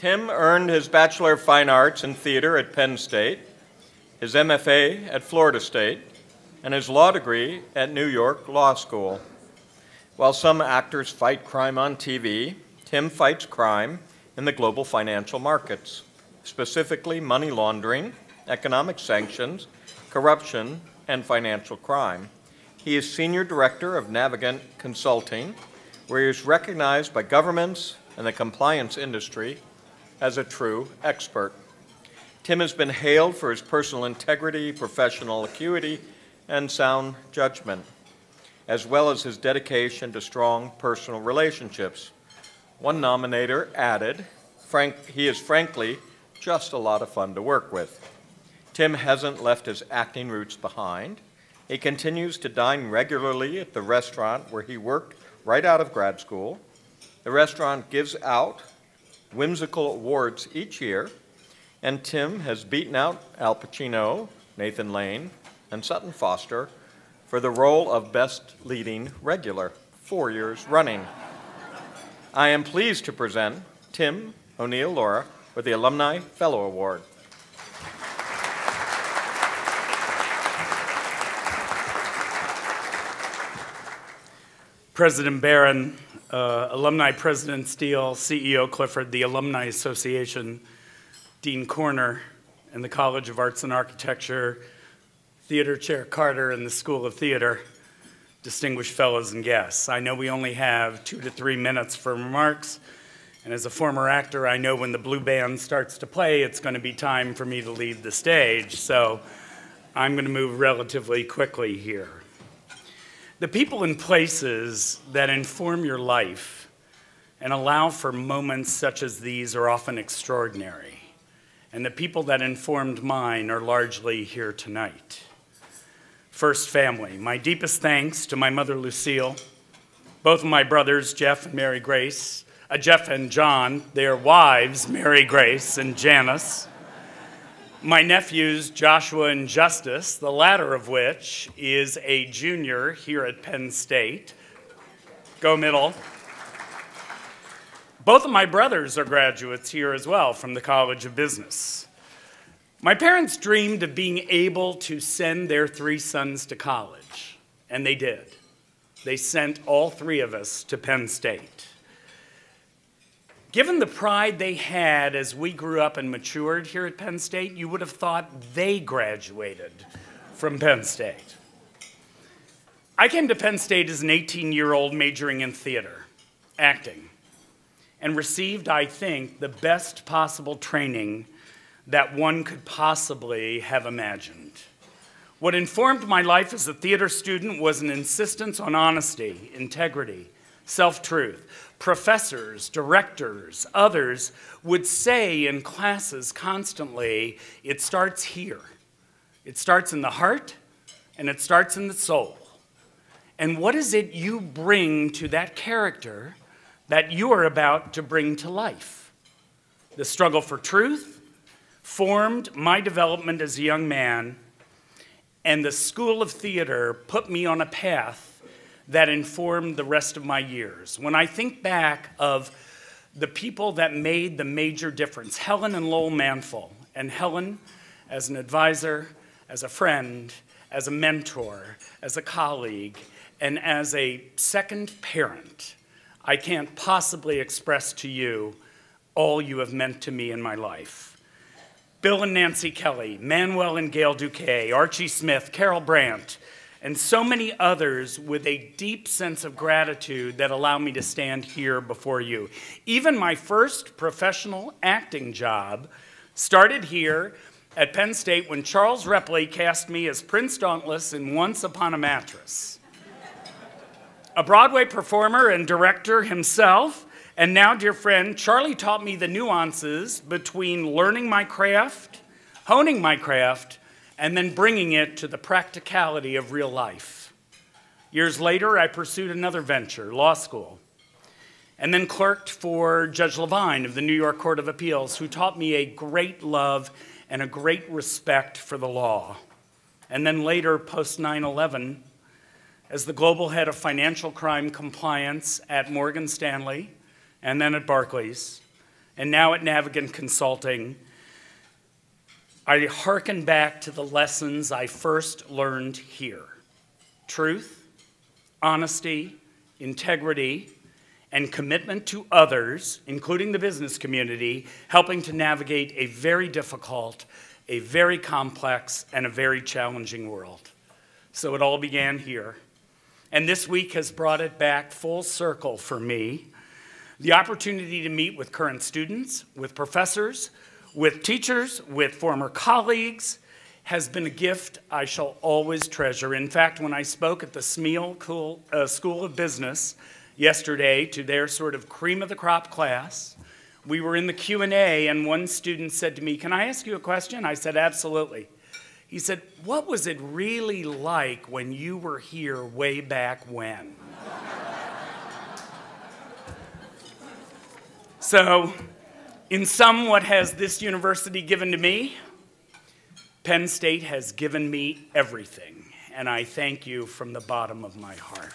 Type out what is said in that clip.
Tim earned his Bachelor of Fine Arts in Theater at Penn State, his MFA at Florida State, and his law degree at New York Law School. While some actors fight crime on TV, Tim fights crime in the global financial markets, specifically money laundering, economic sanctions, corruption, and financial crime. He is Senior Director of Navigant Consulting, where he is recognized by governments and the compliance industry as a true expert. Tim has been hailed for his personal integrity, professional acuity, and sound judgment, as well as his dedication to strong personal relationships. One nominator added, he is frankly just a lot of fun to work with. Tim hasn't left his acting roots behind. He continues to dine regularly at the restaurant where he worked right out of grad school. The restaurant gives out whimsical awards each year, and Tim has beaten out Al Pacino, Nathan Lane, and Sutton Foster for the role of Best Leading Regular, 4 years running. I am pleased to present Tim O'Neill Lorah with the Alumni Fellow Award. President Barron, Alumni President Steele, CEO Clifford, the Alumni Association, Dean Corner, and the College of Arts and Architecture, Theater Chair Carter, and the School of Theater, distinguished fellows and guests. I know we only have 2 to 3 minutes for remarks, and as a former actor, I know when the blue band starts to play, it's going to be time for me to leave the stage, so I'm going to move relatively quickly here. The people and places that inform your life and allow for moments such as these are often extraordinary. And the people that informed mine are largely here tonight. First, family. My deepest thanks to my mother, Lucille, both of my brothers, Jeff and Mary Grace, Jeff and John, their wives, Mary Grace and Janice, my nephews, Joshua and Justice, the latter of which is a junior here at Penn State. Go Middle. Both of my brothers are graduates here as well from the College of Business. My parents dreamed of being able to send their 3 sons to college, and they did. They sent all 3 of us to Penn State. Given the pride they had as we grew up and matured here at Penn State, you would have thought they graduated from Penn State. I came to Penn State as an 18-year-old majoring in theater, acting, and received, I think, the best possible training that one could possibly have imagined. What informed my life as a theater student was an insistence on honesty, integrity, self-truth. Professors, directors, others would say in classes constantly, it starts here. It starts in the heart, and it starts in the soul. And what is it you bring to that character that you are about to bring to life? The struggle for truth formed my development as a young man, and the School of Theater put me on a path that informed the rest of my years. When I think back of the people that made the major difference, Helen and Lowell Manful, and Helen as an advisor, as a friend, as a mentor, as a colleague, and as a second parent, I can't possibly express to you all you have meant to me in my life. Bill and Nancy Kelly, Manuel and Gail Duque, Archie Smith, Carol Brandt, and so many others with a deep sense of gratitude that allow me to stand here before you. Even my first professional acting job started here at Penn State when Charles Repley cast me as Prince Dauntless in Once Upon a Mattress. A Broadway performer and director himself, and now dear friend, Charlie taught me the nuances between learning my craft, honing my craft, and then bringing it to the practicality of real life. Years later, I pursued another venture, law school, and then clerked for Judge Levine of the New York Court of Appeals, who taught me a great love and a great respect for the law. And then later, post 9/11, as the global head of financial crime compliance at Morgan Stanley, and then at Barclays, and now at Navigant Consulting, I hearken back to the lessons I first learned here. Truth, honesty, integrity, and commitment to others, including the business community, helping to navigate a very difficult, a very complex, and a very challenging world. So it all began here. And this week has brought it back full circle for me. The opportunity to meet with current students, with professors, with teachers, with former colleagues, has been a gift I shall always treasure. In fact, when I spoke at the Smeal School of Business yesterday to their sort of cream of the crop class, we were in the Q&A and one student said to me, "Can I ask you a question?" I said, "Absolutely." He said, "What was it really like when you were here way back when?" So, in sum, what has this university given to me? Penn State has given me everything, and I thank you from the bottom of my heart.